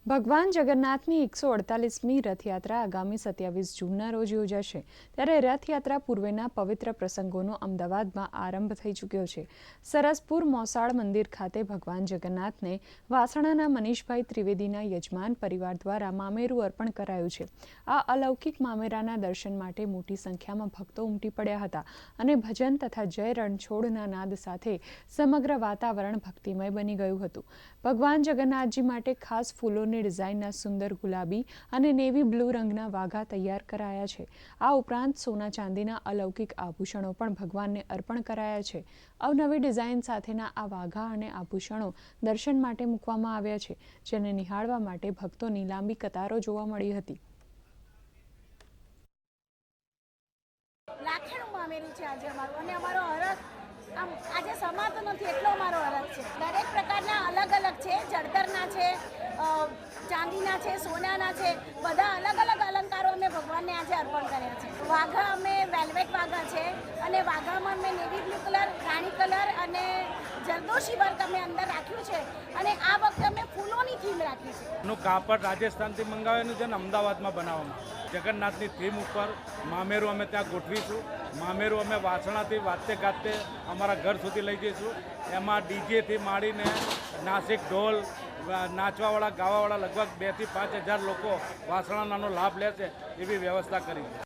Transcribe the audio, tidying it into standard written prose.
ભગવાન જગન્નાથની 148મી રથયાત્રા આગામી 27 જૂનના રોજ યોજાશે ત્યારે રથયાત્રા પૂર્વેના પવિત્ર પ્રસંગોનો અમદાવાદમાં આરંભ થઈ ચૂક્યો છે। સરસપુર મોસાળ મંદિર ખાતે ભગવાન જગન્નાથને વાસણાના મનીષભાઈ ત્રિવેદીના યજમાન પરિવાર દ્વારા મામેરું અર્પણ કરાયું છે। આ અલૌકિક મામેરાના દર્શન માટે મોટી સંખ્યામાં ભક્તો ઉમટી પડ્યા હતા અને ભજન તથા જય રણછોડના નાદ સાથે સમગ્ર વાતાવરણ ભક્તિમય બની ગયું હતું। ભગવાન જગન્નાથજી માટે ખાસ ફૂલોની ડિઝાઇનના સુંદર ગુલાબી અને નેવી બ્લુ રંગના વાઘા તૈયાર કરાયા છે। આ ઉપરાંત સોના ચાંદીના અલૌકિક આભૂષણો પણ ભગવાનને અર્પણ કરાયા છે। અવનવી ડિઝાઇન સાથેના આ વાઘા અને આભૂષણો દર્શન માટે મૂકવામાં આવ્યા છે, જેને નિહાળવા માટે ભક્તોની લાંબી કતારો જોવા મળી હતી। લાખેણું મામેરું છે આજે અમારું, અને અમારો હરખ આમ આજે સમાતો નથી એટલો અમારો હરખ છે। દરેક પ્રકારના અલગ અલગ છે, જળતરના છે, ચાંદીના છે, સોનાના છે, બધા અલગ અલગ અલંકારો અમે ભગવાનને આજે અર્પણ કર્યા છે। વાઘા અમે વેલ્વેટ વાઘા છે, અને વાઘામાં અમે નેવી બ્લુ કલર, રાણી કલર અને જરદોશી વર્ક અમે અંદર રાખ્યું છે, અને આ વખતે અમે ફૂલોની થીમ રાખી છે। એનું કાપડ રાજસ્થાનથી મંગાવેલું છે ને અમદાવાદમાં બનાવવામાં જગન્નાથની થીમ ઉપર મામેરું અમે ત્યાં ગોઠવીશું। મામેરું અમે વાસણાથી વાતે ગાતે અમારા ઘર સુધી લઈ જઈશું। એમાં ડીજેથી માંડીને નાસિક ઢોલ, નાચવાવાળા ગાવાવાળા લગભગ 2 થી 5 હજાર લોકો વાસણાનો લાભ લેશે એવી વ્યવસ્થા કરી છે।